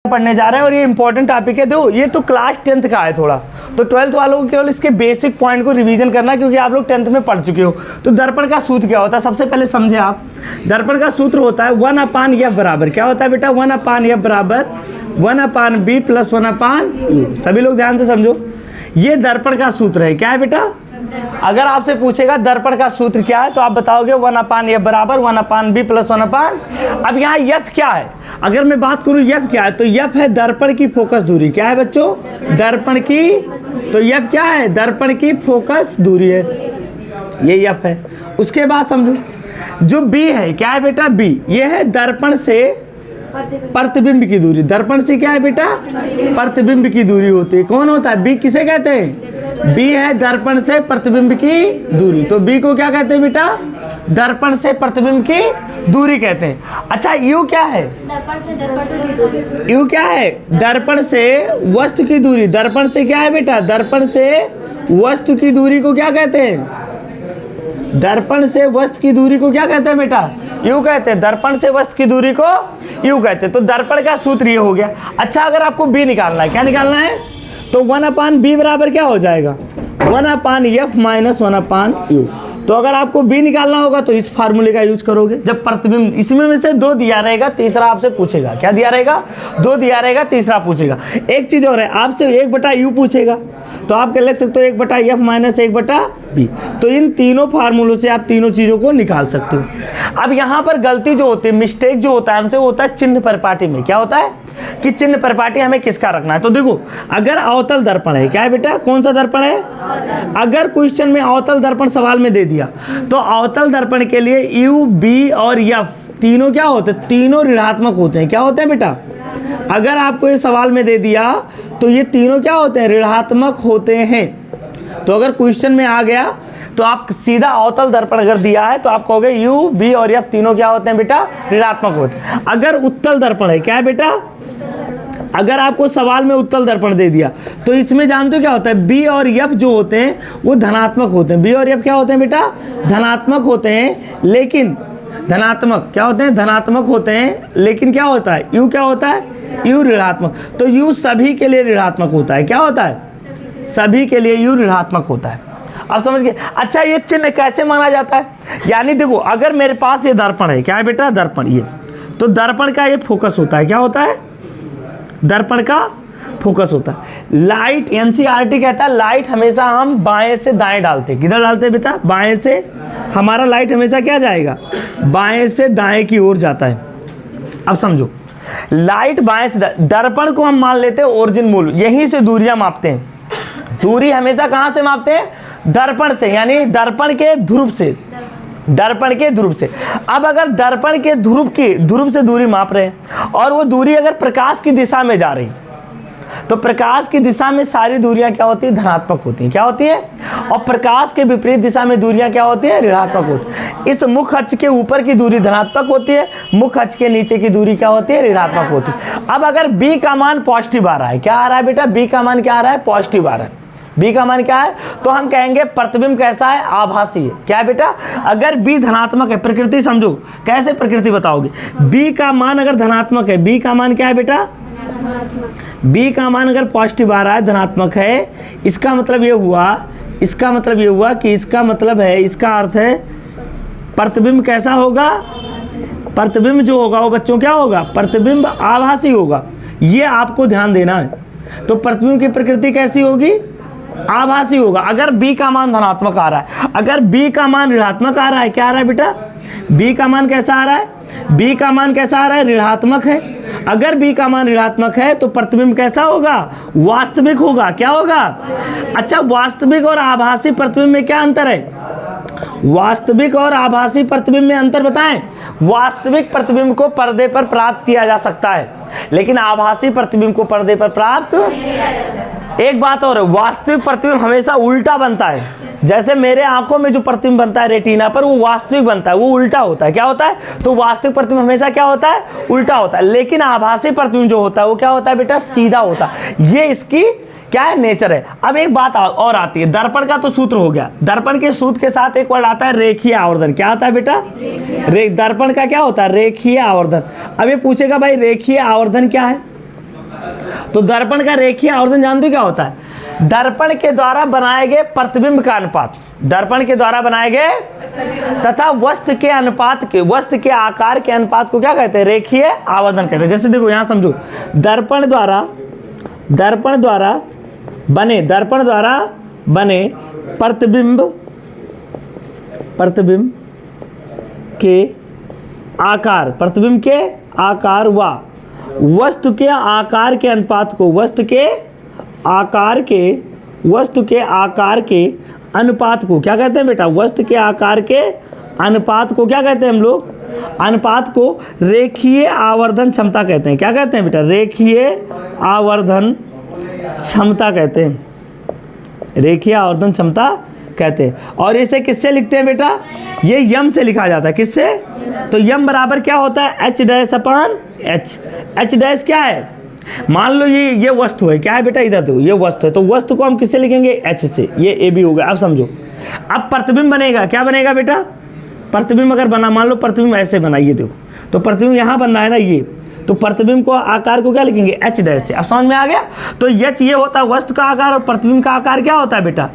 पढ़ने जा रहे हैं और ये इंपॉर्टेंट टॉपिक है। देखो ये तो क्लास 10th का है थोड़ा, तो 12th वालों को केवल इसके बेसिक पॉइंट को रिवीजन करना, क्योंकि आप लोग 10th में पढ़ चुके हो। तो दर्पण का सूत्र क्या होता है सबसे पहले समझे आप। दर्पण का सूत्र होता है 1/f बराबर क्या होता है बेटा, 1/f बराबर 1/b प्लस 1/u। सभी लोग ध्यान से समझो, ये दर्पण का सूत्र है। क्या है बेटा, अगर आपसे पूछेगा दर्पण का सूत्र क्या है तो आप बताओगे 1/f बराबर 1/b प्लस 1/। अब यहाँ f क्या है, अगर मैं बात करूँ f क्या है, तो f है दर्पण की फोकस दूरी। क्या है बच्चों, दर्पण की, तो f क्या है, दर्पण की फोकस दूरी है, ये f है। उसके बाद समझो जो b है, क्या है बेटा, b ये है दर्पण से प्रतिबिंब की दूरी। दर्पण से क्या है बेटा, प्रतिबिंब की दूरी होती है। कौन होता है, b किसे कहते हैं, b है दर्पण से प्रतिबिंब की दूरी। तो b को क्या कहते हैं बेटा, दर्पण से प्रतिबिंब की दूरी कहते हैं। अच्छा u क्या है, u क्या है, दर्पण से वस्तु की दूरी। दर्पण से क्या है बेटा, दर्पण से वस्तु की दूरी को क्या कहते हैं, दर्पण से वस्तु की दूरी को क्या कहते हैं बेटा, u कहते हैं। दर्पण से वस्तु की दूरी को u कहते हैं। तो दर्पण का सूत्र ये हो गया। अच्छा अगर आपको b निकालना है, क्या निकालना है, तो 1/b बराबर क्या हो जाएगा, 1/f माइनस 1/u। तो अगर आपको b निकालना होगा तो इस फार्मूले का यूज करोगे। जब प्रतिबिंब इसमें में से 2 दिया रहेगा, तीसरा आपसे पूछेगा। क्या दिया रहेगा, 2 दिया रहेगा, तीसरा पूछेगा। एक चीज और है, आपसे 1/u पूछेगा, तो आप क्या लिख सकते हो, 1/f माइनस 1/b। तो इन तीनों फार्मूलों से आप तीनों चीज़ों को निकाल सकते हो। अब यहाँ पर गलती जो होती है, मिस्टेक जो होता है हमसे, वो होता है चिन्ह परिपाटी में। क्या होता है कि चिन्ह परिपाटी हमें किसका रखना है। तो देखो अगर अवतल दर्पण है, क्या है बेटा, कौन सा दर्पण है, अगर क्वेश्चन में अवतल दर्पण सवाल में दे दिया, तो अवतल दर्पण के लिए u, b और f तीनों क्या होते हैं, तीनों ऋणात्मक होते हैं। क्या होते हैं बेटा, अगर आपको ये सवाल में दे दिया तो ये तीनों क्या होते हैं, ऋणात्मक होते हैं। तो अगर क्वेश्चन में आ गया तो आप सीधा अवतल दर्पण अगर दिया है तो आप कहोगे u, b और f तीनों क्या होते हैं बेटा, ऋणात्मक होते हैं। अगर उत्तल दर्पण है, क्या है बेटा, अगर आपको सवाल में उत्तल दर्पण दे दिया तो इसमें जानते हो क्या होता है, b और f जो होते हैं वो धनात्मक होते हैं। b और f क्या होते हैं बेटा, धनात्मक होते हैं, लेकिन धनात्मक क्या होते हैं, धनात्मक होते हैं, लेकिन क्या होता है, u क्या होता है, u ऋणात्मक। तो u सभी के लिए ऋणात्मक होता है। क्या होता है, सभी के लिए u ऋणात्मक होता है। अब समझ गए। अच्छा ये चिन्ह कैसे माना जाता है, यानी देखो अगर मेरे पास ये दर्पण है, क्या है बेटा, दर्पण, ये तो दर्पण का ये फोकस होता है। क्या होता है, दर्पण का फोकस होता है। लाइट, एनसीईआरटी कहता है लाइट हमेशा हम बाएं से दाएं डालते हैं। किधर डालते हैं बेटा, बाएं से, हमारा लाइट हमेशा क्या जाएगा, बाएं से दाएं की ओर जाता है। अब समझो लाइट बाएं से, दर्पण को हम मान लेते हैं ओरिजिन मूल, यहीं से दूरियां मापते हैं। दूरी हमेशा कहां से मापते हैं, दर्पण से, यानी दर्पण के ध्रुव से, दर्पण के ध्रुव से। अब अगर दर्पण के ध्रुव से दूरी माप रहे हैं और वो दूरी अगर प्रकाश की दिशा में जा रही, तो प्रकाश की दिशा में सारी दूरियां क्या होती है, धनात्मक होती हैं। क्या होती है, और प्रकाश के विपरीत दिशा में दूरियां क्या होती है, ऋणात्मक होती है। इस मुख्य अक्ष के ऊपर की दूरी धनात्मक होती है, मुख्य अक्ष के नीचे की दूरी क्या होती है, ऋणात्मक होती है। अब अगर b का मान पॉजिटिव आ रहा है, क्या आ रहा है बेटा, b का मान क्या आ रहा है, पॉजिटिव आ रहा है। b का मान क्या है, तो हम कहेंगे प्रतिबिंब कैसा है, आभासी है। क्या है बेटा, अगर b धनात्मक है, प्रकृति समझो, कैसे प्रकृति बताओगे, b का मान अगर धनात्मक है, b का मान क्या है बेटा, b का मान अगर पॉजिटिव आ रहा है, धनात्मक है, इसका मतलब ये हुआ, इसका मतलब ये हुआ कि इसका मतलब है, इसका अर्थ है प्रतिबिंब कैसा होगा, प्रतिबिंब जो होगा वो बच्चों क्या होगा, प्रतिबिंब आभासी होगा। ये आपको ध्यान देना है। तो प्रतिबिंब की प्रकृति कैसी होगी, आभासी होगा। अगर b का मान धनात्मक आ रहा है, अगर b का मान ऋणात्मक आ रहा है, क्या आ रहा है बेटा, b का मान कैसा आ रहा है, b का मान कैसा आ रहा है, ऋणात्मक है। अगर b का मान ऋणात्मक है तो प्रतिबिंब कैसा होगा, वास्तविक होगा। क्या होगा, अच्छा वास्तविक और आभासी प्रतिबिंब में क्या अंतर है, वास्तविक और आभासी प्रतिबिंब में अंतर बताएं। वास्तविक प्रतिबिंब को पर्दे पर प्राप्त किया जा सकता है, लेकिन आभासी प्रतिबिंब को पर्दे पर प्राप्त, एक बात और है, वास्तविक प्रतिबिंब हमेशा उल्टा बनता है। जैसे मेरे आंखों में जो प्रतिबिंब बनता है रेटिना पर, वो वास्तविक बनता है, वो उल्टा होता है। क्या होता है, तो वास्तविक प्रतिबिंब हमेशा क्या होता है, उल्टा होता है। लेकिन आभासी प्रतिबिंब जो होता है वो क्या होता है बेटा, सीधा होता है। ये इसकी क्या है, नेचर है। अब एक बात और आती है, दर्पण का तो सूत्र हो गया, दर्पण के सूत्र के साथ एक वर्ड आता है रेखीय आवर्धन। क्या आता है बेटा, दर्पण का क्या होता है, रेखीय आवर्धन। अब ये पूछेगा भाई रेखीय आवर्धन क्या है, तो दर्पण का रेखीय आवर्धन जानते हो क्या होता है? दर्पण के द्वारा बनाए गए प्रतिबिंब का अनुपात, दर्पण के द्वारा बनाए गए तथा वस्तु के अनुपात के, वस्तु के आकार के अनुपात को क्या कहते हैं? रेखीय आवर्धन कहते हैं। जैसे देखो यहां समझो, दर्पण द्वारा बने प्रतिबिंब के आकार व वस्तु के आकार के अनुपात को, वस्तु के आकार के अनुपात को क्या कहते हैं बेटा? वस्तु के आकार के अनुपात को क्या कहते हैं हम लोग? अनुपात को रेखीय आवर्धन क्षमता कहते हैं। क्या कहते हैं बेटा? रेखीय आवर्धन क्षमता कहते हैं, रेखीय आवर्धन क्षमता कहते हैं। और इसे किससे लिखते हैं बेटा? ये यम से लिखा जाता है। किससे? तो यम बराबर क्या होता है? एच डैश अपान एच। एच डैश क्या है? मान लो ये वस्तु है, क्या है बेटा? इधर देखो, ये वस्तु है, तो वस्तु को हम किससे लिखेंगे? एच से। ये ए बी हो गया। अब समझो, अब प्रतिबिंब बनेगा, क्या बनेगा बेटा? प्रतिबिंब अगर बना, मान लो प्रतिबिंब ऐसे बना, ये देखो, तो प्रतिबिंब यहाँ बनना है ना, ये, तो प्रतिबिंब को आकार को क्या लिखेंगे? एच डैश से। अब समझ में आ गया? तो एच ये होता है वस्तु का आकार, और प्रतिबिंब का आकार क्या होता है बेटा?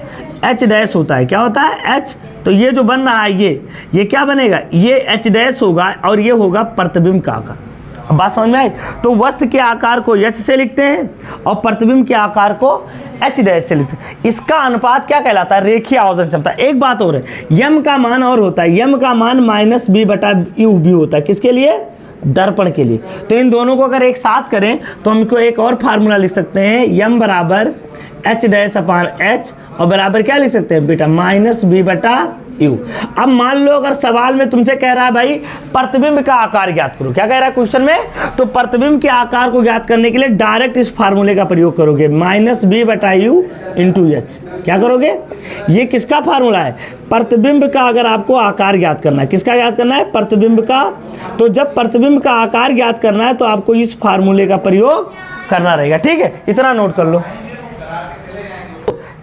एच डैश होता है। क्या होता है? एच। तो ये जो बन रहा है ये क्या बनेगा? ये एच डैश होगा और ये होगा प्रतिबिंब का आकार। अब बात समझ में आई? तो वस्तु के आकार को एच से लिखते हैं और प्रतिबिंब के आकार को एच डैश से लिखते हैं। इसका अनुपात क्या कहलाता है? रेखीय आवर्धन क्षमता। एक बात और है, यम का मान और होता है, यम का मान -b/u भी होता है। किसके लिए? दर्पण के लिए। तो इन दोनों को अगर एक साथ करें तो हमको एक और फार्मूला लिख सकते हैं, यम बराबर एच डैश अपान एच, और बराबर क्या लिख सकते हैं बेटा? -b/u। अब मान लो अगर सवाल में तुमसे कह रहा है भाई प्रतिबिंब का आकार ज्ञात करो, क्या कह रहा है क्वेश्चन में? तो प्रतिबिंब के आकार को ज्ञात करने के लिए डायरेक्ट इस फार्मूले का प्रयोग करोगे, -b/u × h। क्या करोगे? ये किसका फार्मूला है? प्रतिबिंब का अगर आपको आकार ज्ञात करना है, किसका ज्ञात करना है? प्रतिबिंब का। तो जब प्रतिबिंब का आकार ज्ञात करना है तो आपको इस फार्मूले का प्रयोग करना रहेगा। ठीक है, इतना नोट कर लो।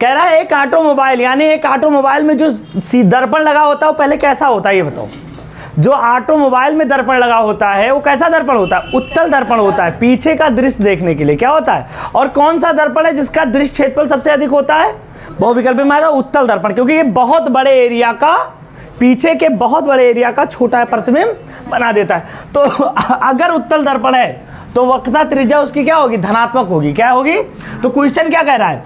कह रहा है एक ऑटोमोबाइल, यानी एक ऑटोमोबाइल में जो दर्पण लगा होता है वो पहले कैसा होता है ये बताओ। जो ऑटोमोबाइल में दर्पण लगा होता है वो कैसा दर्पण होता है? उत्तल दर्पण होता है, पीछे का दृश्य देखने के लिए। क्या होता है? और कौन सा दर्पण है जिसका दृश्य क्षेत्रफल सबसे अधिक होता है? बहुविकल्पी में आएगा उत्तल दर्पण, क्योंकि ये बहुत बड़े एरिया का, पीछे के बहुत बड़े एरिया का छोटा प्रतिबिंब बना देता है। तो अगर उत्तल दर्पण है तो वक्रता त्रिज्या उसकी क्या होगी? धनात्मक होगी। क्या होगी? तो क्वेश्चन क्या कह रहा है?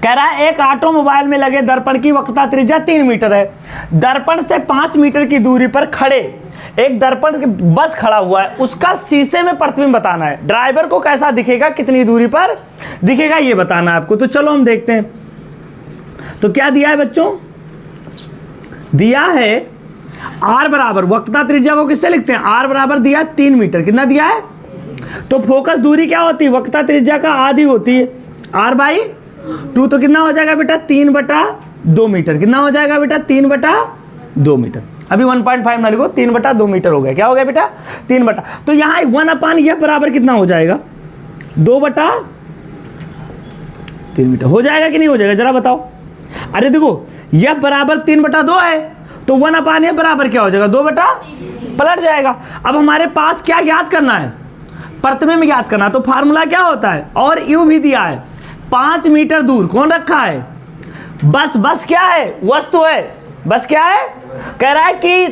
कह रहा है एक ऑटोमोबाइल में लगे दर्पण की वक्रता त्रिज्या 3 मीटर है। दर्पण से 5 मीटर की दूरी पर खड़े एक दर्पण बस खड़ा हुआ है, उसका शीशे में प्रतिबिंब बताना है। ड्राइवर को कैसा दिखेगा, कितनी दूरी पर दिखेगा, ये बताना है आपको। तो चलो हम देखते हैं। तो क्या दिया है बच्चों? दिया है आर बराबर, वक्रता त्रिज्या को किससे लिखते हैं? आर बराबर दिया 3 मीटर। कितना दिया है? तो फोकस दूरी क्या होती है? वक्रता त्रिज्या का आधी होती है, r/2। तो कितना हो जाएगा बेटा? 3/2 मीटर। कितना हो जाएगा बेटा? 3/2 मीटर। अभी 1.5 ना लिखो, 3/2 मीटर हो गया। क्या हो गया बेटा? 3 तो यहाँ 1/f बराबर कितना हो जाएगा? 2/3 मीटर हो जाएगा कि नहीं हो जाएगा? जरा बताओ। अरे देखो, f बराबर 3/2 है, तो 1/f बराबर क्या हो जाएगा? 2 पलट जाएगा। अब हमारे पास क्या ज्ञात करना है? प्रतिबिंब ज्ञात करना। तो फार्मूला क्या होता है? और यू भी दिया है, 5 मीटर दूर कौन रखा है? बस क्या है? वस्तु है। बस क्या है? कह रहा है कि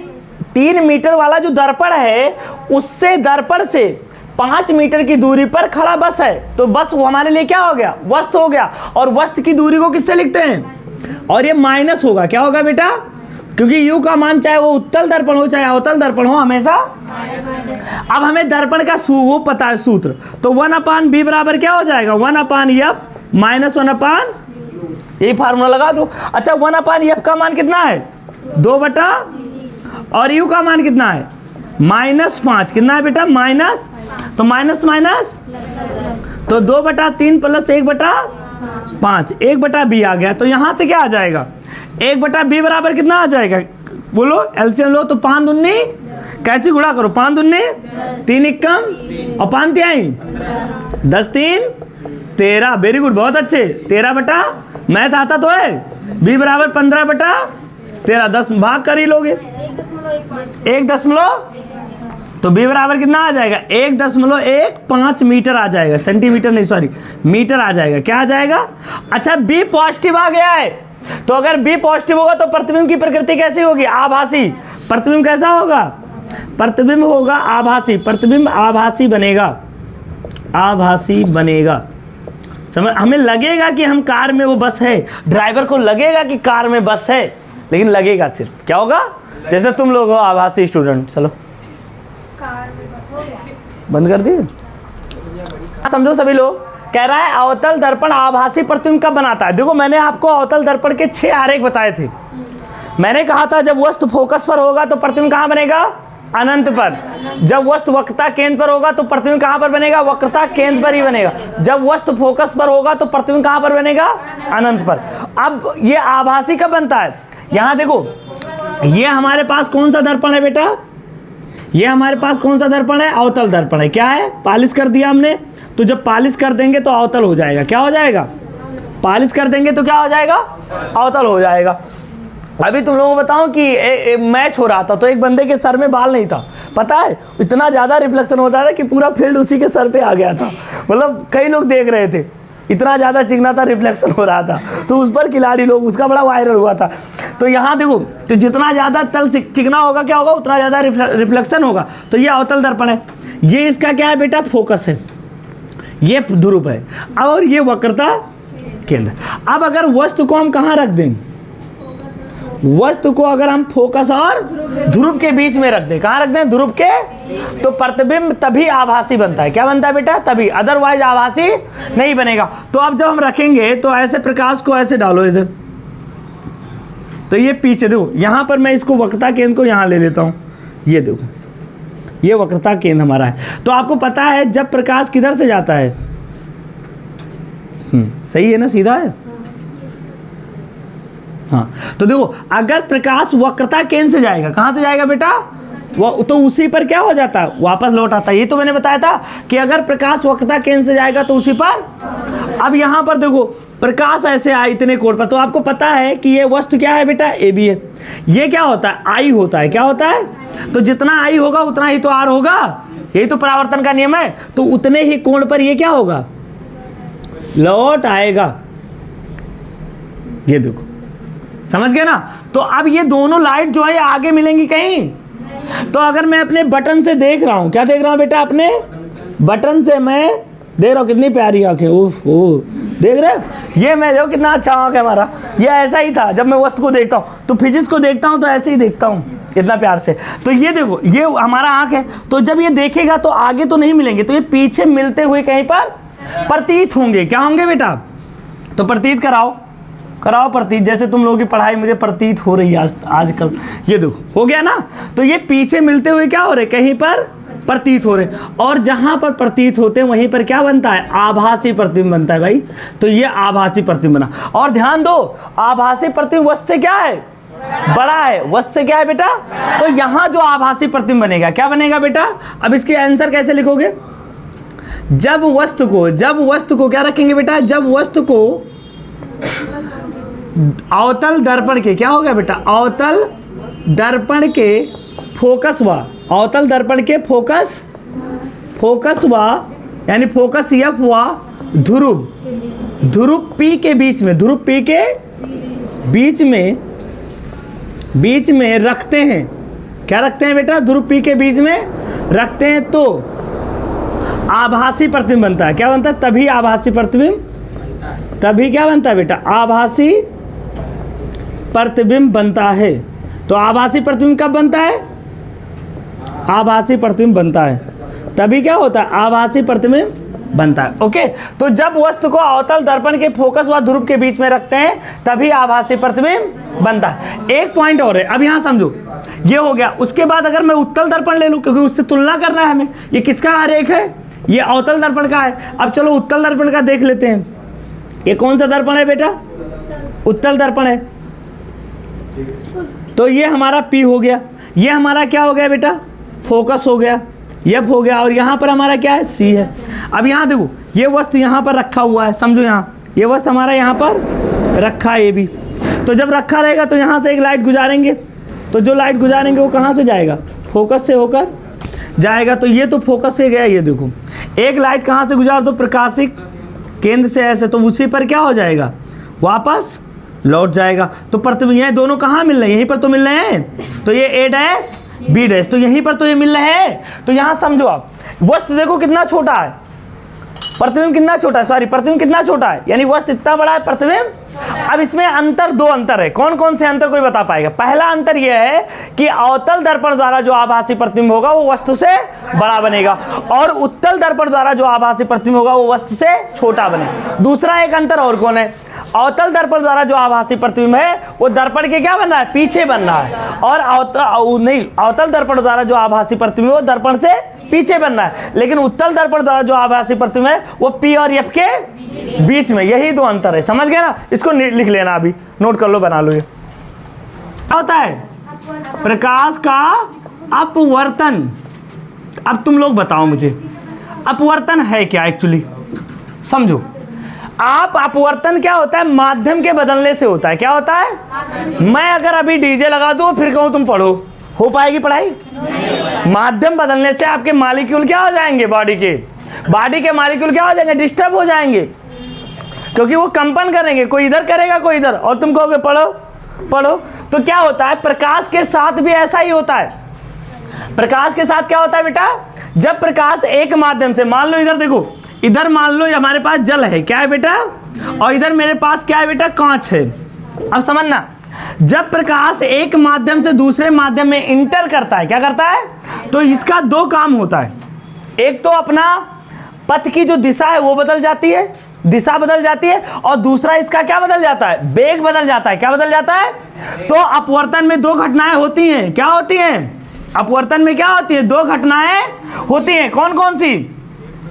3 मीटर वाला जो दर्पण है उससे दर्पण से 5 मीटर की दूरी पर खड़ा बस है। तो बस वो हमारे लिए क्या हो गया? वस्तु हो गया। और वस्तु की दूरी को किससे लिखते हैं? और ये माइनस होगा। क्या होगा बेटा? क्योंकि यू का मान चाहे वो उत्तल दर्पण हो चाहे अवतल दर्पण हो, हमेशा। अब हमें दर्पण का वो पता है सूत्र, तो 1/b बराबर क्या हो जाएगा? 1/f माइनस 1/, यही फार्मूला लगा दो। अच्छा, 1/f का मान कितना है? 2 और u का मान कितना है? -5। कितना है बेटा? माइनस, तो माइनस माइनस, तो 2/3 प्लस 1/5, 1/b आ गया। तो यहाँ से क्या आ जाएगा? 1/b बराबर कितना आ जाएगा? बोलो, एलसीएम लो। तो 5 दूनी, कैची गुणा करो, 5 दूनी 3 एकम और 5 तिहाई 10 3 13। वेरी गुड, बहुत अच्छे। 13 मैथ आता तो है। b बराबर 15/13, 10 भाग कर ही लोगे। 1.1 तो b बराबर कितना आ जाएगा 1.15 मीटर आ जाएगा, सेंटीमीटर नहीं सॉरी मीटर आ जाएगा। क्या आ जाएगा? अच्छा b पॉजिटिव आ गया है, तो अगर b पॉजिटिव होगा तो प्रतिबिंब की प्रकृति कैसी होगी? आभासी। प्रतिबिंब कैसा होगा? प्रतिबिंब होगा आभासी, प्रतिबिंब आभासी बनेगा, आभासी बनेगा। समझ, हमें लगेगा कि हम कार में वो बस है, ड्राइवर को लगेगा कि कार में बस है, लेकिन लगेगा सिर्फ क्या होगा? जैसे तुम लोग हो आभासी स्टूडेंट। चलो बंद कर दिए, समझो सभी लोग। कह रहा है अवतल दर्पण आभासी प्रतिबिंब कब बनाता है? देखो मैंने आपको अवतल दर्पण के 6 आरेख बताए थे। मैंने कहा था जब वस्तु फोकस पर होगा तो प्रतिबिंब कहाँ बनेगा? अनंत पर। जब वस्तु वक्रता केंद्र पर होगा तो प्रतिबिंब कहाँ पर बनेगा? वक्रता केंद्र पर ही बनेगा। जब वस्तु फोकस पर होगा तो प्रतिबिंब कहाँ पर बनेगा? अनंत पर। अब ये आभासी कब बनता है? यहाँ देखो, ये हमारे पास कौन सा दर्पण है बेटा? ये हमारे पास कौन सा दर्पण है? अवतल दर्पण है। क्या है? पॉलिश कर दिया हमने, तो जब पॉलिश कर देंगे तो अवतल हो जाएगा। क्या हो जाएगा? पॉलिश कर देंगे तो क्या हो जाएगा? अवतल हो जाएगा। अभी तुम लोगों को बताऊं कि मैच हो रहा था, तो एक बंदे के सर में बाल नहीं था, पता है इतना ज़्यादा रिफ्लेक्शन होता था कि पूरा फील्ड उसी के सर पे आ गया था। मतलब कई लोग देख रहे थे, इतना ज़्यादा चिकना था, रिफ्लेक्शन हो रहा था, तो उस पर खिलाड़ी लोग, उसका बड़ा वायरल हुआ था। तो यहाँ देखो, तो जितना ज़्यादा तल चिकना होगा क्या होगा? उतना ज़्यादा रिफ्लेक्शन होगा। तो ये अवतल दर्पण है। ये इसका क्या है बेटा? फोकस है, ये ध्रुव है, और ये वक्रता केंद्र। अब अगर वस्तु को हम कहाँ रख दें? वस्तु को अगर हम फोकस और ध्रुव के बीच में रख दें, कहाँ रख दें? ध्रुव के, तो प्रतिबिंब तभी आभासी बनता है। क्या बनता है बेटा? तभी, अदरवाइज आभासी नहीं बनेगा। तो अब जब हम रखेंगे तो ऐसे प्रकाश को ऐसे डालो इधर, तो ये पीछे देखो, यहाँ पर मैं इसको वक्रता केंद्र को यहाँ ले लेता हूँ, ये देखो ये वक्रता केंद्र हमारा है। तो आपको पता है जब प्रकाश किधर से जाता है? सही है ना, सीधा है। हाँ, तो देखो अगर प्रकाश वक्रता केंद्र से जाएगा, कहाँ से जाएगा बेटा? वो तो उसी पर क्या हो जाता है? वापस लौट आता है। ये तो मैंने बताया था कि अगर प्रकाश वक्रता केंद्र से जाएगा तो उसी पर। अब यहाँ पर देखो प्रकाश ऐसे आए इतने कोण पर, तो आपको पता है कि ये वस्तु क्या है बेटा? ए बी है। ये क्या होता है? आई होता है। क्या होता है? तो जितना आई होगा उतना ही तो आर होगा, यही तो परावर्तन का नियम है। तो उतने ही कोण पर ये क्या होगा? लौट आएगा। ये देखो, समझ गए ना? तो अब ये दोनों लाइट जो है आगे मिलेंगी कहीं? तो अगर मैं अपने बटन से देख रहा हूं, क्या देख रहा हूं बेटा? अपने बटन से मैं देख रहा हूं, कितनी प्यारी आंखें, ओह ओह, देख रहे हो? ये मैं जो कितना अच्छा आंख है हमारा। ये ऐसा ही था जब मैं वस्तु को देखता हूं, तो फिजिक्स को देखता हूं तो ऐसे ही देखता हूं, इतना प्यार से। तो ये देखो, ये हमारा आंख है, तो जब ये देखेगा तो आगे तो नहीं मिलेंगे, तो ये पीछे मिलते हुए कहीं पर प्रतीत होंगे। क्या होंगे बेटा? तो प्रतीत कराओ, कराओ प्रतीत। जैसे तुम लोगों की पढ़ाई मुझे प्रतीत हो रही है आजकल। ये देखो हो गया ना? तो ये पीछे मिलते हुए क्या हो रहे? कहीं पर प्रतीत हो रहे, और जहां पर प्रतीत होते हैं वहीं पर क्या बनता है? आभासी प्रतिबिंब बनता है भाई। तो ये आभासी प्रतिबिंब बना। और ध्यान दो, आभासी प्रतिबिंब वस्तु से क्या है? बड़ा है। वस्तु से क्या है बेटा? तो यहां जो आभासी प्रतिबिंब बनेगा, क्या बनेगा बेटा? अब इसके आंसर कैसे लिखोगे? जब वस्तु को क्या रखेंगे बेटा? जब वस्तु को अवतल दर्पण के, क्या हो गया बेटा? अवतल दर्पण के फोकस व, अवतल दर्पण के फोकस व, यानी फोकस एफ व ध्रुव पी के बीच में, ध्रुव पी के बीच में रखते हैं। क्या रखते हैं बेटा? ध्रुव पी के बीच में रखते हैं, तो आभासी प्रतिबिंब बनता है। क्या बनता है? तभी आभासी प्रतिबिंब, तभी क्या बनता है बेटा? आभासी प्रतिबिंब बनता है। तो आभासी प्रतिबिंब कब बनता है? आभासी प्रतिबिंब बनता है, तभी क्या होता है? आभासी प्रतिबिंब बनता है। ओके, तो जब वस्तु को अवतल दर्पण के फोकस व ध्रुव के बीच में रखते हैं तभी आभासी प्रतिबिंब बनता है। एक पॉइंट और है, अब यहाँ समझो, ये हो गया। उसके बाद अगर मैं उत्तल दर्पण ले लूँ, क्योंकि उससे तुलना करना है हमें, ये किसका आरेख है? ये अवतल दर्पण का है। अब चलो उत्तल दर्पण का देख लेते हैं। ये कौन सा दर्पण है बेटा? उत्तल दर्पण है। तो ये हमारा P हो गया, ये हमारा क्या हो गया बेटा? फोकस हो गया, F हो गया, और यहाँ पर हमारा क्या है? C है। अब यहाँ देखो, ये वस्तु यहाँ पर रखा हुआ है, समझो यहाँ ये वस्तु हमारा यहाँ पर रखा है, ये भी। तो जब रखा रहेगा तो यहाँ से एक लाइट गुजारेंगे, तो जो लाइट गुजारेंगे वो कहाँ से जाएगा? फोकस से होकर जाएगा, तो ये तो फोकस से गया। ये देखो एक लाइट कहाँ से गुजार दो, प्रकाशिक केंद्र से ऐसे, तो उसी पर क्या हो जाएगा, वापस लौट जाएगा। तो प्रतिबिंब ये दोनों कहाँ मिल रहे हैं, यहीं पर तो मिल रहे हैं, तो ये ए डैश बी डैश, तो यहीं पर तो ये मिल रहे हैं। तो यहाँ समझो आप, वस्तु देखो कितना छोटा है, प्रतिबिंब कितना छोटा है, सॉरी प्रतिबिंब कितना छोटा है, यानी वस्तु इतना बड़ा है, प्रतिबिंब। अब इसमें अंतर, दो अंतर है, कौन कौन से अंतर कोई बता पाएगा। पहला अंतर यह है कि अवतल दर्पण द्वारा जो आभासी प्रतिबिंब होगा वो वस्तु से बड़ा बनेगा, और उत्तल दर्पण द्वारा जो आभासी प्रतिबिंब होगा वो वस्तु से छोटा बनेगा। दूसरा एक अंतर और कौन है, अवतल दर्पण द्वारा जो आभासी प्रतिबिंब है वो दर्पण के क्या बन रहा है, पीछे बन रहा है, और अवतल दर्पण द्वारा जो आभासी प्रतिबिंब है वो दर्पण से पीछे बन रहा है, लेकिन उत्तल दर्पण द्वारा जो आभासी प्रतिबिंब है वो पी और एफ के बीच में। यही दो अंतर है, समझ गया ना। इसको लिख लेना, अभी नोट कर लो, बना लो। ये क्या होता है, प्रकाश का अपवर्तन। अब तुम लोग बताओ मुझे अपवर्तन है क्या एक्चुअली, समझो। आप अपवर्तन क्या होता है, माध्यम के बदलने से होता है। क्या होता है, मैं अगर अभी डीजे लगा दूं फिर कहूं तुम पढ़ो, हो पाएगी पढ़ाई? माध्यम बदलने से आपके मॉलिक्यूल क्या हो जाएंगे, बॉडी के मॉलिक्यूल क्या हो जाएंगे, डिस्टर्ब हो जाएंगे, क्योंकि वो कंपन करेंगे, कोई इधर करेगा कोई इधर, और तुम कहोगे पढ़ो पढ़ो। तो क्या होता है, प्रकाश के साथ भी ऐसा ही होता है। प्रकाश के साथ क्या होता है बेटा, जब प्रकाश एक माध्यम से, मान लो इधर देखो, इधर मान लो हमारे पास जल है, क्या है बेटा, और इधर मेरे पास क्या है बेटा, कांच है। अब समझना, जब प्रकाश एक माध्यम से दूसरे माध्यम में इंटर करता है, क्या करता है, तो इसका दो काम होता है। एक तो अपना पथ की जो दिशा है वो बदल जाती है, दिशा बदल जाती है, और दूसरा इसका क्या बदल जाता है, वेग बदल जाता है। क्या बदल जाता है, तो अपवर्तन में दो घटनाएं होती हैं। क्या होती हैं, अपवर्तन में क्या होती है, दो घटनाएं होती हैं। कौन कौन सी,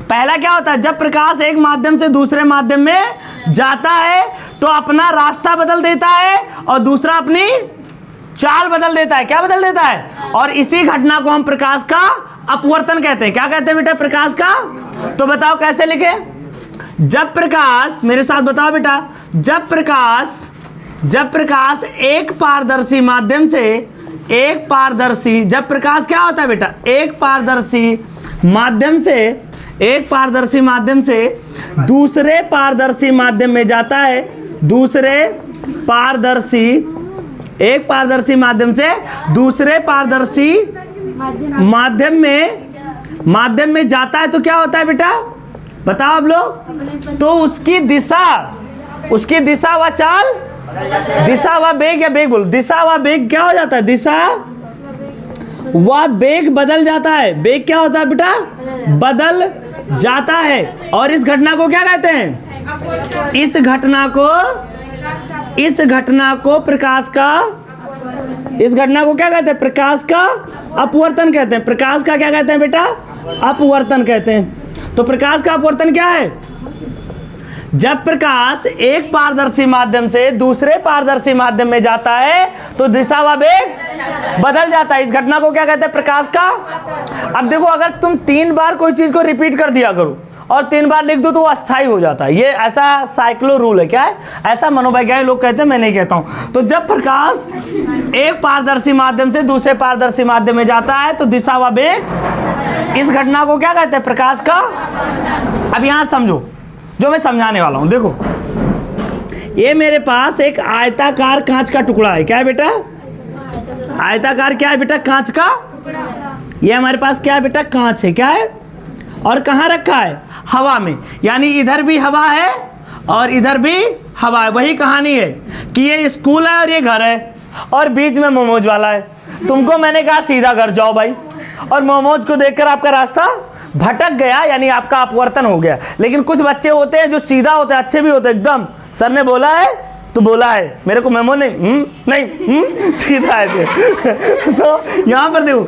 पहला क्या होता है, जब प्रकाश एक माध्यम से दूसरे माध्यम में जाता है तो अपना रास्ता बदल देता है, और दूसरा अपनी चाल बदल देता है। क्या बदल देता है, और इसी घटना को हम प्रकाश का अपवर्तन कहते हैं। क्या कहते हैं बेटा, प्रकाश का। तो बताओ कैसे लिखे, जब प्रकाश, मेरे साथ बताओ बेटा, जब प्रकाश एक पारदर्शी माध्यम से, एक पारदर्शी, जब प्रकाश क्या होता है बेटा, एक पारदर्शी माध्यम से दूसरे पारदर्शी माध्यम में जाता है, एक पारदर्शी माध्यम से दूसरे पारदर्शी माध्यम में जाता है, तो क्या होता है बेटा, बताओ आप लोग। तो उसकी दिशा व चाल, दिशा व वेग, या वेग बोलो, दिशा व वेग क्या हो जाता है, दिशा व वेग बदल जाता है। वेग क्या होता है बेटा, बदल जाता है। और इस घटना को क्या कहते हैं, इस घटना को प्रकाश का, इस घटना को क्या कहते हैं, प्रकाश का अपवर्तन कहते हैं। प्रकाश का क्या कहते हैं बेटा, अपवर्तन कहते हैं। तो प्रकाश का अपवर्तन क्या है, जब प्रकाश एक पारदर्शी माध्यम से दूसरे पारदर्शी माध्यम में जाता है तो दिशा व वेग बदल जाता है। इस घटना को क्या कहते हैं, प्रकाश का। अब देखो, अगर तुम 3 बार कोई चीज को रिपीट कर दिया करो और 3 बार लिख दो तो वो अस्थायी हो जाता है। ये ऐसा साइक्लो रूल है। क्या है, ऐसा मनोवैज्ञानिक लोग कहते हैं, मैं नहीं कहता हूं। तो जब प्रकाश एक पारदर्शी माध्यम से दूसरे पारदर्शी माध्यम में जाता है तो दिशा व वेग, इस घटना को क्या कहते हैं, प्रकाश का। अब यहां समझो जो मैं समझाने वाला हूं। देखो, ये मेरे पास एक आयताकार कांच का टुकड़ा है। क्या है बेटा, आयताकार क्या है बेटा, कांच का। ये हमारे पास क्या है बेटा, कांच है। क्या है, और कहाँ रखा है, हवा में। यानी इधर भी हवा है और इधर भी हवा है। वही कहानी है कि ये स्कूल है और ये घर है और बीच में मोमोज वाला है। तुमको मैंने कहा सीधा घर जाओ भाई, और मोमोज को देखकर आपका रास्ता भटक गया, यानी आपका अपवर्तन हो गया। लेकिन कुछ बच्चे होते हैं जो सीधा होते हैं, अच्छे भी होते हैं एकदम। सर ने बोला है तो बोला है, मेरे को मेमो नहीं सीधा है। तो यहाँ पर देखो,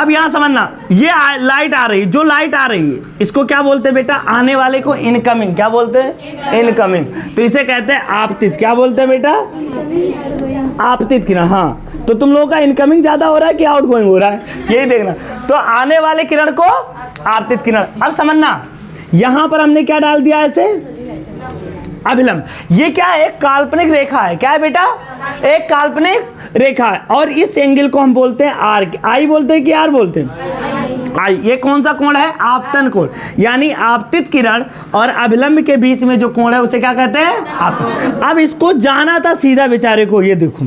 अब यहाँ समझना, ये लाइट आ रही, जो लाइट आ रही है इसको क्या बोलते हैं बेटा, आने वाले को इनकमिंग। क्या बोलते हैं, इनकमिंग। तो इसे कहते हैं आपतित। क्या बोलते हैं बेटा, आपतित किरण। हाँ, तो तुम लोगों का इनकमिंग ज्यादा हो रहा है कि आउटगोइंग हो रहा है, यही देखना। तो आने वाले किरण को आपतित किरण। अब समझना, यहां पर हमने क्या डाल दिया, ऐसे अभिलंब। ये क्या है? एक काल्पनिक रेखा है। क्या है बेटा? एक काल्पनिक रेखा है। और इस एंगल को हम बोलते हैं आर। आई बोलते हैं कि आर बोलते हैं? आई। ये कौन सा कोण है? आपतन कोण। यानी आपतित किरण और अभिलंब के बीच में जो कोण है उसे क्या कहते हैं? आपतन। अब इसको जाना था सीधा बेचारे को, ये देखो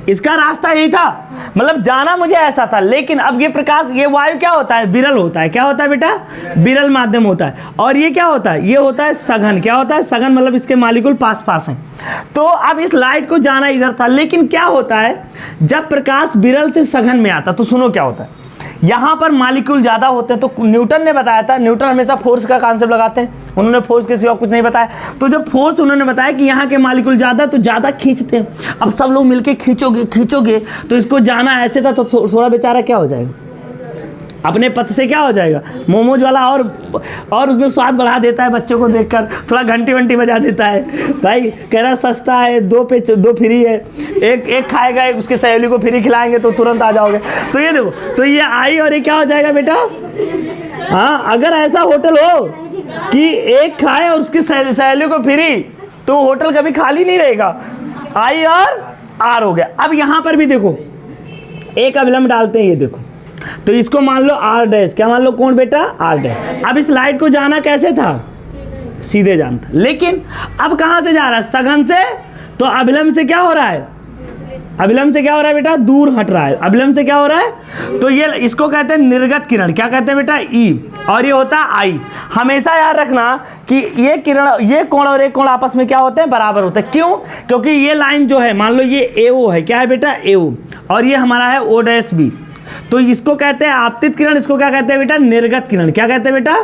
इसका रास्ता यही था, मतलब जाना मुझे ऐसा था। लेकिन अब ये प्रकाश, ये वायु क्या होता है? विरल होता है। क्या होता है बेटा? विरल माध्यम होता है। और ये क्या होता है? ये होता है सघन। क्या होता है? सघन, मतलब इसके मालिक्यूल पास पास हैं। तो अब इस लाइट को जाना इधर था, लेकिन क्या होता है जब प्रकाश विरल से सघन में आता, तो सुनो क्या होता है। यहाँ पर मालिक्यूल ज़्यादा होते हैं। तो न्यूटन ने बताया था, न्यूटन हमेशा फोर्स का कॉन्सेप्ट लगाते हैं, उन्होंने फोर्स के सिवा कुछ नहीं बताया। तो जब फोर्स उन्होंने बताया कि यहाँ के मालिक्यूल ज़्यादा, तो ज़्यादा खींचते हैं। अब सब लोग मिलके खींचोगे तो इसको जाना ऐसे था, तो थोड़ा बेचारा क्या हो जाएगा, अपने पथ से क्या हो जाएगा, मोमोज वाला, और उसमें स्वाद बढ़ा देता है बच्चों को देखकर, थोड़ा घंटी वंटी बजा देता है। भाई कह रहा सस्ता है, 2 पे 2 फ्री है, एक खाएगा, एक उसके सहेली को फ्री खिलाएंगे तो तुरंत आ जाओगे। तो ये देखो, तो ये आई और ये क्या हो जाएगा बेटा? हाँ, अगर ऐसा होटल हो कि एक खाए और उसकी सहेली को फ्री, तो होटल कभी खाली नहीं रहेगा। आई और आर हो गया। अब यहाँ पर भी देखो एक अभिलंब डालते हैं, ये देखो, तो इसको मान लो आर डैश। क्या मान लो? कौन बेटा? R dash. अब इस लाइट को जाना कैसे था? सीधे जाना था। लेकिन अब कहाँ से जा रहा है? सघन से। तो अभिलंब से क्या हो रहा है? अभिलंब से क्या हो रहा है बेटा? दूर हट रहा है। अभिलंब से क्या हो रहा है? तो ये इसको कहते हैं निर्गत किरण। क्या कहते हैं बेटा? ई। और ये होता है आई। हमेशा याद रखना कि ये किरण, ये कोण और एक कोण आपस में क्या होते हैं? बराबर होते हैं। क्यों? क्योंकि ये लाइन जो है, मान लो ये एओ है। क्या है बेटा? एओ। और ये हमारा है ओ डैश बी। तो इसको कहते हैं आपतित किरण, इसको क्या कहते हैं बेटा? निर्गत किरण। क्या कहते हैं बेटा?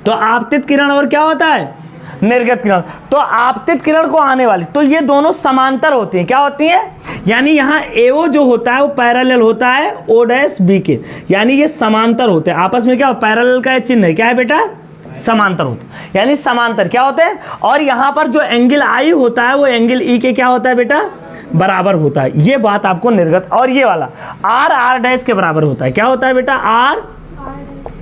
तो आपतित किरण और क्या होता है? निर्गत किरण। तो आपतित किरण को आने वाली, तो ये दोनों समांतर होती हैं। क्या होती हैं? यानी यहाँ एओ जो होता है वो पैरेलल होता है ओ डैश बी के, यानी ये समांतर होते हैं आपस में। क्या? पैरेलल का चिन्ह है। क्या है बेटा? समांतर होते हैं, यानी समांतर क्या होते हैं। और यहाँ पर जो एंगल आई होता है वो एंगल ई के क्या होता है बेटा? बराबर होता है। ये बात आपको निर्गत। और ये वाला आर डैश के बराबर होता है। क्या होता है बेटा?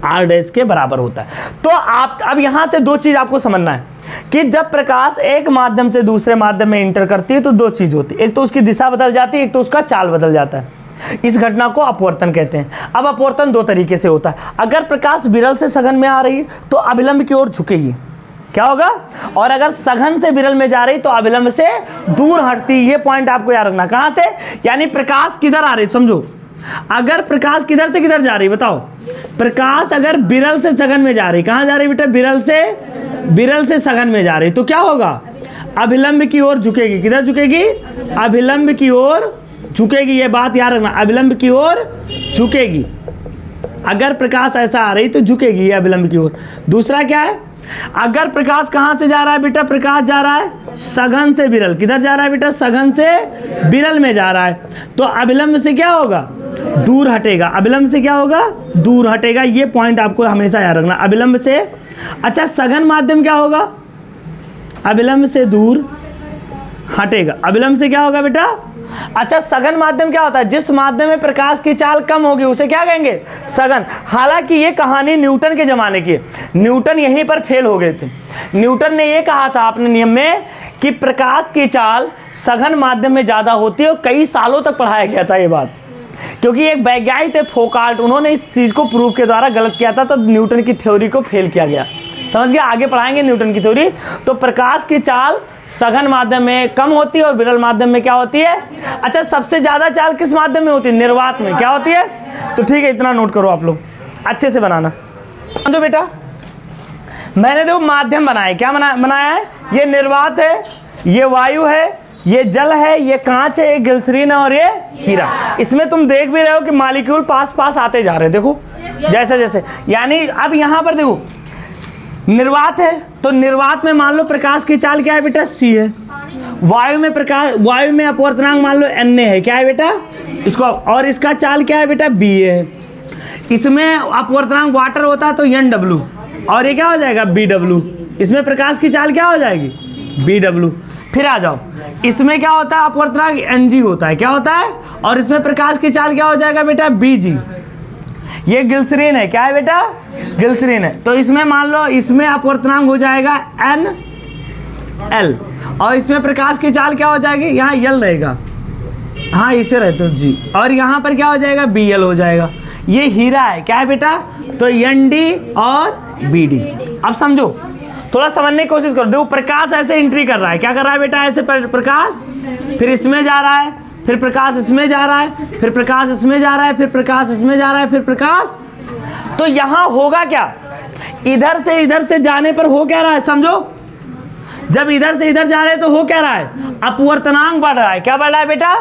आर डैश के बराबर होता है। तो आप अब यहाँ से 2 चीज आपको समझना है कि जब प्रकाश एक माध्यम से दूसरे माध्यम में इंटर करती है तो 2 चीज होती है, एक तो उसकी दिशा बदल जाती है, एक तो उसका चाल बदल जाता है। इस घटना को अपवर्तन कहते हैं। अब अपवर्तन 2 तरीके से होता है। अगर प्रकाश विरल से सघन में आ रही है तो अभिलंब की ओर झुकेगी। क्या होगा? और अगर सघन से विरल में जा रही तो अभिलंब से दूर हटती। ये पॉइंट आपको याद रखना। कहां से? यानी प्रकाश किधर आ रही, समझो। अगर प्रकाश किधर से किधर जा रही, बताओ। प्रकाश अगर विरल से सघन में जा रही, कहां जा रही बेटा? विरल से सघन में जा रही, तो क्या होगा? अभिलंब की ओर झुकेगी। किधर झुकेगी? अभिलंब की ओर झुकेगी। ये बात याद रखना, अभिलंब की ओर झुकेगी। अगर प्रकाश ऐसा आ रही तो झुकेगी ये अभिलंब की ओर। दूसरा क्या है? अगर प्रकाश कहां से जा रहा है बेटा? प्रकाश जा रहा है सघन से विरल। किधर जा रहा है बेटा? सघन से विरल में जा रहा है, तो अभिलंब से क्या होगा? दूर हटेगा। अभिलंब से क्या होगा? दूर हटेगा। ये पॉइंट आपको हमेशा याद रखना, अभिलंब से। अच्छा, सघन माध्यम क्या होगा? अभिलंब से दूर हटेगा। अभिलंब से क्या होगा बेटा? अच्छा, सघन माध्यम क्या होता है? जिस माध्यम में प्रकाश की चाल कम होगी उसे क्या कहेंगे? सघन। हालांकि ये कहानी न्यूटन के जमाने की है। न्यूटन यहीं पर फेल हो गए थे। न्यूटन ने ये कहा था अपने नियम में कि प्रकाश की चाल सघन माध्यम में ज्यादा होती है, और कई सालों तक पढ़ाया गया था ये बात, क्योंकि एक वैज्ञानिक थे फोकाल्ट, उन्होंने इस चीज को प्रूव के द्वारा गलत किया था, तो न्यूटन की थ्योरी को फेल किया गया। समझ गया? आगे पढ़ाएंगे न्यूटन की थ्योरी। तो प्रकाश की चाल सघन माध्यम में कम होती है और विरल माध्यम में क्या होती है? अच्छा, सबसे ज्यादा चाल किस माध्यम में होती है? निर्वात में। क्या होती है? तो ठीक है, इतना नोट करो आप लोग, अच्छे से बनाना। समझो बेटा, मैंने देखो माध्यम बनाया। क्या बनाया है? ये निर्वात है, ये वायु है, ये जल है, ये कांच है, ये ग्लिसरीन है और ये हीरा। इसमें तुम देख भी रहे हो कि मॉलिक्यूल पास पास आते जा रहे हैं। देखो जैसे जैसे, यानी अब यहाँ पर देखो निर्वात है, तो निर्वात में मान लो प्रकाश की चाल क्या है बेटा? c है। वायु में अपवर्तनांक मान लो n है। क्या है बेटा? इसको, और इसका चाल क्या है बेटा? b है। इसमें अपवर्तनांक वाटर होता है तो nw, और ये क्या हो जाएगा? bw। इसमें प्रकाश की चाल क्या हो जाएगी? bw। फिर आ जाओ, इसमें क्या होता है? अपवर्तनांक ng होता है। क्या होता है? और इसमें प्रकाश की चाल क्या हो जाएगा बेटा? bg। ये ग्लिसरीन है। क्या है बेटा? ग्लिसरीन है। तो इसमें मान लो इसमें अपवर्तनांक हो जाएगा n, L, और इसमें प्रकाश की चाल क्या हो जाएगी, यहाँ L रहेगा, हाँ इसे रहते हो जी, और यहाँ पर क्या हो जाएगा, BL हो जाएगा। ये हीरा है, क्या है बेटा, तो ND और BD। अब समझो, थोड़ा समझने की कोशिश करो। देखो प्रकाश ऐसे एंट्री कर रहा है, क्या कर रहा है बेटा, ऐसे प्रकाश, फिर इसमें जा रहा है, फिर प्रकाश इसमें जा रहा है, फिर प्रकाश इसमें जा रहा है, फिर प्रकाश इसमें जा रहा है, फिर प्रकाश। तो यहाँ होगा क्या, इधर से जाने पर हो क्या रहा है, समझो, जब इधर से इधर जा रहे हैं तो हो क्या रहा है, अपवर्तनांक बढ़ रहा है। क्या बढ़ रहा है बेटा,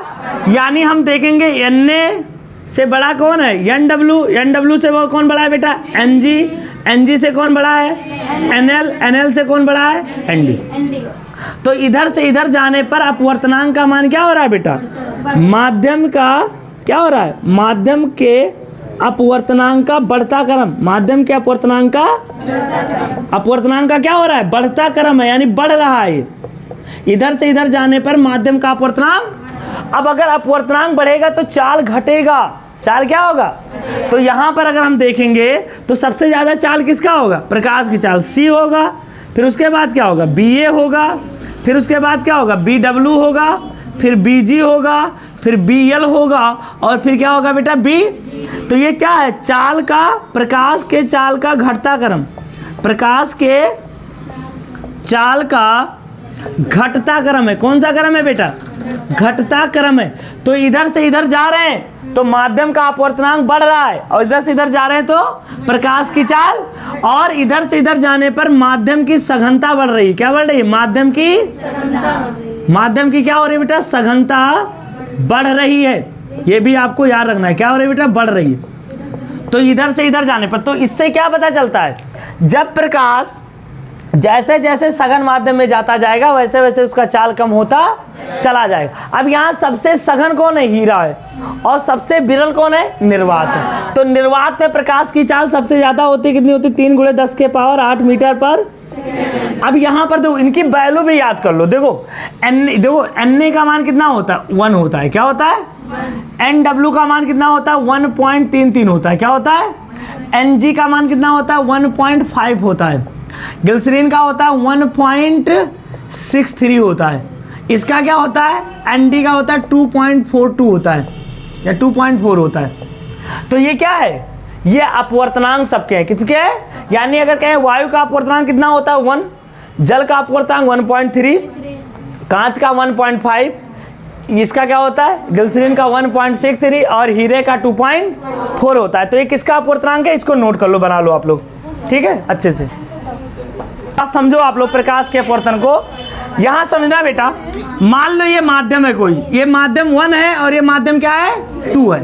यानी हम देखेंगे Na से बड़ा कौन है, NW से वो कौन बड़ा है बेटा, NG से कौन बड़ा है, NL से कौन बड़ा है, ND। तो इधर से इधर जाने पर अपवर्तनांक का मान क्या हो रहा है बेटा, माध्यम का क्या हो रहा है, माध्यम के अपवर्तनांक का बढ़ता क्रम, माध्यम के अपवर्तनांक का क्या हो रहा है, बढ़ता क्रम है, यानी बढ़ रहा है। इधर से इधर जाने पर माध्यम का अपवर्तनांक, अब अगर अपवर्तनांक बढ़ेगा तो चाल घटेगा, चाल क्या होगा, तो यहाँ पर अगर हम देखेंगे तो सबसे ज़्यादा चाल किसका होगा, प्रकाश की चाल C होगा, फिर उसके बाद क्या होगा, BA होगा, फिर उसके बाद क्या होगा, BW होगा, फिर BG होगा, फिर BL होगा, और फिर क्या होगा बेटा, B। तो ये क्या है, चाल का, प्रकाश के चाल का घटता क्रम, प्रकाश के चाल का घटता क्रम है। कौन सा क्रम है बेटा, घटता क्रम है। तो इधर से इधर जा रहे हैं तो माध्यम का अपवर्तनांक बढ़ रहा है, और इधर से इधर जा रहे हैं तो प्रकाश की चाल, और इधर से इधर जाने पर माध्यम की सघनता बढ़ रही है। क्या बढ़ रही है, माध्यम की क्या हो रही है बेटा, सघनता बढ़ रही है। ये भी आपको याद रखना है, क्या हो रही है बेटा, बढ़ रही है। तो इधर से इधर जाने पर, तो इससे क्या पता चलता है, जब प्रकाश जैसे जैसे सघन माध्यम में जाता जाएगा वैसे वैसे उसका चाल कम होता चला जाएगा। अब यहाँ सबसे सघन कौन है, हीरा है, और सबसे विरल कौन है, निर्वात है। तो निर्वात में प्रकाश की चाल सबसे ज्यादा होती है, कितनी होती है, 3 × 10⁸ मीटर पर। अब यहाँ पर देखो, इनकी वैल्यू भी याद कर लो। देखो Na का मान कितना होता है, 1 होता है, क्या होता है, NW का मान कितना होता है, 1.33 होता है, क्या होता है, NG का मान कितना होता है, 1.5 होता है, ग्लिसरीन का होता है 1.63 होता है, इसका क्या होता है, ND का होता है 2.42 होता है, या 2.4 होता है। तो ये क्या है, ये अपवर्तनांक सबके हैं, किसके हैं, यानी अगर कहें वायु का अपवर्तनांक कितना होता है 1, जल का अपवर्तनांक 1.3, कांच का 1.5, इसका क्या होता है, ग्लिसरीन का 1.63 और हीरे का 2.4 होता है। तो ये किसका अपवर्तनांक है, इसको नोट कर लो, बना लो आप लोग, ठीक है, अच्छे से। अब समझो आप लोग प्रकाश के अपवर्तन को। यहाँ समझना बेटा, मान लो ये माध्यम है कोई, ये माध्यम 1 है और ये माध्यम क्या है, 2 है।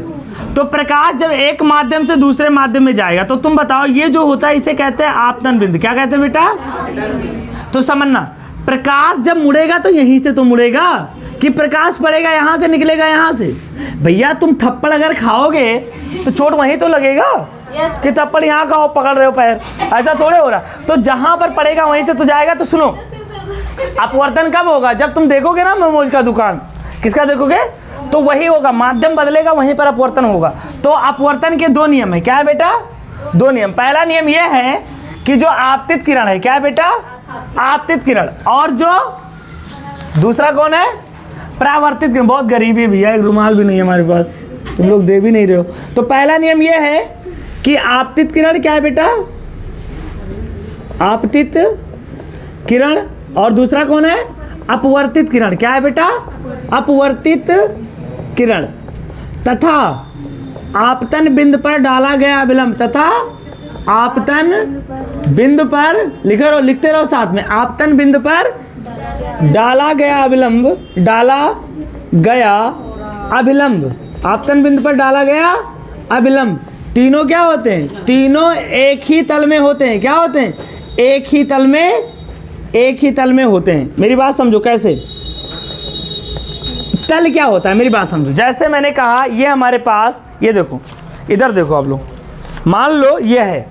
तो प्रकाश जब एक माध्यम से दूसरे माध्यम में जाएगा तो तुम बताओ, ये जो होता है इसे कहते हैं आपतन बिंदु। क्या कहते हैं बेटा, तो समझना, प्रकाश जब मुड़ेगा तो यहीं से तो मुड़ेगा, कि प्रकाश पड़ेगा यहाँ से, निकलेगा यहाँ से। भैया तुम थप्पड़ अगर खाओगे तो चोट वहीं तो लगेगा, कि थप्पड़ यहाँ का पकड़ रहे हो पैर, ऐसा थोड़े हो रहा। तो जहां पर पड़ेगा वहीं से तो जाएगा। तो सुनो, अपवर्तन कब होगा, जब तुम देखोगे ना मोमोज का दुकान, किसका देखोगे, तो वही होगा, माध्यम बदलेगा वहीं पर अपवर्तन होगा। तो अपवर्तन के 2 नियम है, क्या है बेटा, 2 नियम। पहला नियम यह है कि जो आपतित किरण है, क्या है बेटा, आपतित किरण, और जो दूसरा कौन है, परावर्तित किरण। बहुत गरीबी भैया, एक रुमाल भी नहीं है हमारे पास, तुम लोग दे भी नहीं रहे हो। तो पहला नियम यह है कि आपतित किरण क्या है बेटा, आपतित किरण, और दूसरा कौन है, अपवर्तित किरण। क्या है बेटा, अपवर्तित किरण। तथा आपतन बिंदु पर डाला गया अभिलंब, तथा आपतन बिंदु पर, लिखते रहो साथ में, आपतन बिंदु पर डाला गया अभिलंब, डाला गया अभिलंब, आपतन बिंदु पर डाला गया अभिलंब। तीनों क्या होते हैं, तीनों एक ही तल में होते हैं। क्या होते हैं, एक ही तल में होते हैं। मेरी बात समझो, कैसे, तल क्या होता है, मेरी बात समझो। जैसे मैंने कहा, ये हमारे पास, ये देखो, इधर देखो आप लोग, मान लो ये है,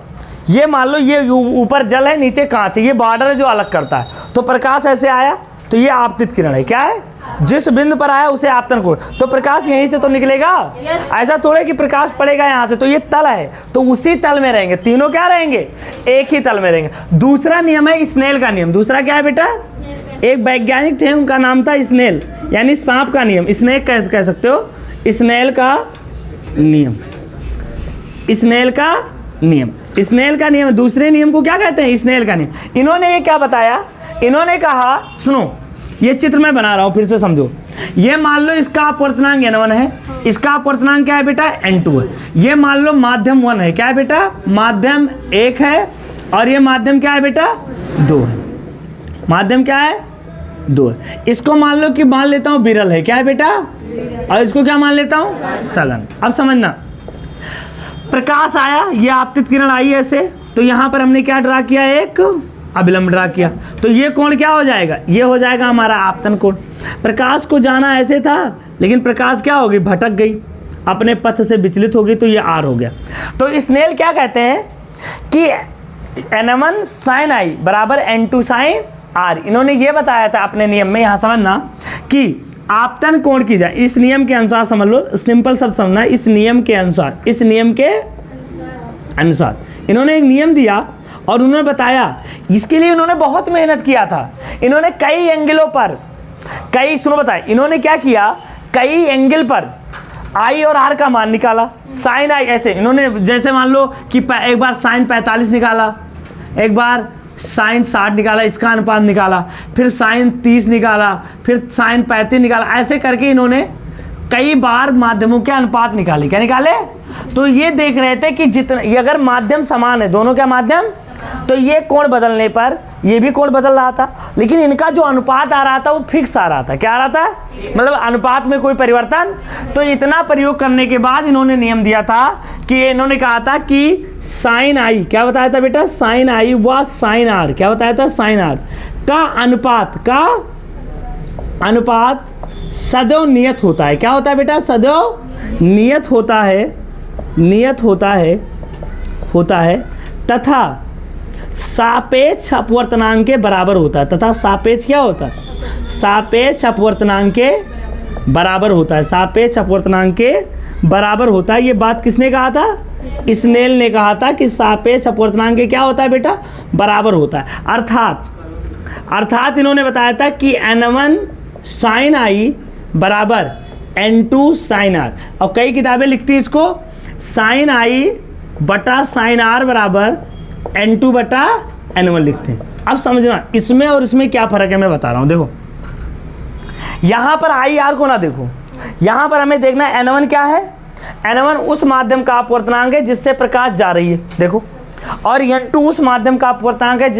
ये मान लो ये ऊपर जल है, नीचे कांच है, ये बॉर्डर है जो अलग करता है। तो प्रकाश ऐसे आया तो ये आपतित किरण है, क्या है, जिस बिंदु पर आया उसे आपतन कोण। तो प्रकाश यहीं से तो निकलेगा, ऐसा थोड़े कि प्रकाश पड़ेगा यहाँ से। तो ये तल है, तो उसी तल में रहेंगे, तीनों क्या रहेंगे, एक ही तल में रहेंगे। दूसरा नियम है स्नेल का नियम। दूसरा क्या है बेटा, एक वैज्ञानिक थे, उनका नाम था स्नेल, यानी सांप का नियम, स्नेक कह सकते हो, स्नेल का नियम, स्नेल का नियम, स्नेल का नियम। दूसरे नियम को क्या कहते हैं? स्नेल का नियम। इन्होंने ये क्या बताया, इन्होंने कहा सुनो, ये चित्र मैं बना रहा हूँ फिर से समझो। ये मान लो इसका अपवर्तनांक n1 है, इसका अपवर्तनांक क्या है बेटा? n2 है। ये मान लो माध्यम 1 है, क्या है बेटा? माध्यम 1 है, और ये माध्यम क्या है बेटा? 2 है। माध्यम क्या है? 2 है। इसको मान लो कि मान लेता हूँ विरल है, क्या है बेटा? और इसको क्या मान लेता हूँ? सघन। अब समझना, प्रकाश आया, ये आपतित किरण आई ऐसे, तो यहाँ पर हमने क्या ड्रा किया? एक अभिलंब ड्रा किया, तो ये कोण क्या हो जाएगा? ये हो जाएगा हमारा आपतन कोण। प्रकाश को जाना ऐसे था, लेकिन प्रकाश क्या हो गई? भटक गई, अपने पथ से विचलित हो गई, तो ये आर हो गया। तो स्नेल क्या कहते हैं कि n1 साइन आई बराबर n2 साइन आर। इन्होंने ये बताया था अपने नियम में, यहाँ समझना कि आपतन कोण की जाए, इस नियम के अनुसार समझ लो, सिंपल सब समझना, इस नियम के अनुसार, इस नियम के अनुसार इन्होंने एक नियम दिया और उन्होंने बताया। इसके लिए इन्होंने बहुत मेहनत किया था। इन्होंने कई एंगलों पर, कई, सुनो बताए, इन्होंने क्या किया? कई एंगल पर आई और आर का मान निकाला, साइन आई ऐसे। इन्होंने जैसे मान लो कि एक बार साइन 45 निकाला, एक बार साइन 60 निकाला, इसका अनुपात निकाला, फिर साइन 30 निकाला, फिर साइन 35 निकाला, ऐसे करके इन्होंने कई बार माध्यमों के अनुपात निकाले। क्या निकाले? तो ये देख रहे थे कि जितना, ये अगर माध्यम समान है, दोनों का माध्यम, तो ये कोण बदलने पर ये भी कोण बदल रहा था, लेकिन इनका जो अनुपात आ रहा था वो फिक्स आ रहा था। क्या आ रहा था? मतलब अनुपात में कोई परिवर्तन। तो इतना प्रयोग करने के बाद इन्होंने नियम दिया था कि इन्होंने कहा था कि साइन आई, क्या बताया था बेटा? साइन आई व साइन आर, क्या बताया था? साइन आर का अनुपात सदैव नियत होता है। क्या होता है बेटा? सदैव नियत होता है, नियत होता है तथा सापेक्ष अपवर्तनांक के बराबर होता है। तथा सापेक्ष क्या होता है? सापेक्ष अपवर्तनांक के बराबर होता है, सापेक्ष अपवर्तनांक के बराबर होता है। ये बात किसने कहा था? स्नेल ने कहा था कि सापेक्ष अपवर्तनांक के क्या होता है बेटा? बराबर होता है। अर्थात इन्होंने बताया था कि n1 साइन आई बराबर n2 साइन आर, और कई किताबें लिखती हैं इसको साइन आई बटा साइन आर बराबर n2 बटा n1 लिखते हैं। अब समझना इसमें और इसमें क्या फ़र्क है, मैं बता रहा हूँ। देखो यहाँ पर आई आर को ना देखो, यहाँ पर हमें देखना है n1 क्या है? n1 उस माध्यम का अपवर्तनांक है जिससे प्रकाश जा रही है, देखो, और n2 उस माध्यम का अपवर्तनांक है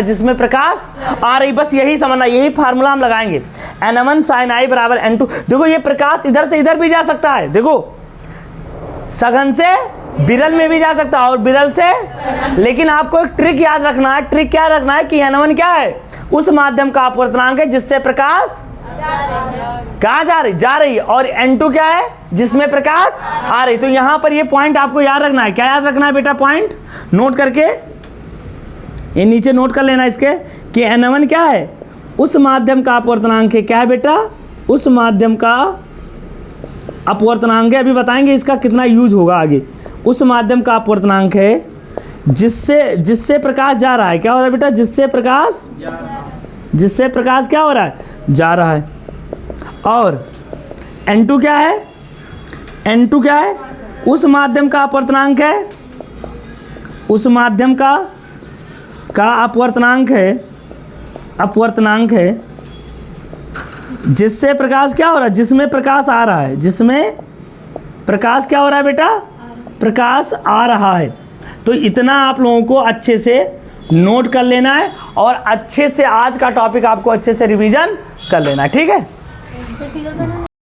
जिसमें प्रकाश आ रही। बस यही समझना, यही फार्मूला हम लगाएंगे। n1 साइन आई बराबर n2। देखो ये प्रकाश इधर से इधर भी जा सकता है, देखो सघन से विरल में भी जा सकता है और विरल से, लेकिन आपको एक ट्रिक याद रखना है। ट्रिक क्या रखना है कि n1 क्या है? उस माध्यम का अपवर्तनांक है जिससे प्रकाश कहाँ जा रही, और n2 क्या है? जिसमें प्रकाश आ रही। तो यहाँ पर ये पॉइंट आपको याद रखना है। क्या याद रखना है बेटा? पॉइंट नोट करके, ये नीचे नोट कर लेना इसके कि n1 क्या है? उस माध्यम का अपवर्तनांक है। क्या है बेटा? उस माध्यम का अपवर्तनांक है। अभी बताएंगे इसका कितना यूज होगा आगे। उस माध्यम का अपवर्तनांक है जिससे प्रकाश जा रहा है। क्या हो रहा है बेटा? जिससे प्रकाश क्या हो रहा है? जा रहा है। और n2 क्या है? n2 क्या है? उस माध्यम का अपवर्तनांक है, उस माध्यम का अपवर्तनांक है जिससे प्रकाश क्या हो रहा है? जिसमें प्रकाश आ रहा है, जिसमें प्रकाश क्या हो रहा है बेटा? प्रकाश आ रहा है। तो इतना आप लोगों को अच्छे से नोट कर लेना है और अच्छे से आज का टॉपिक आपको अच्छे से रिवीजन कर लेना है, ठीक है?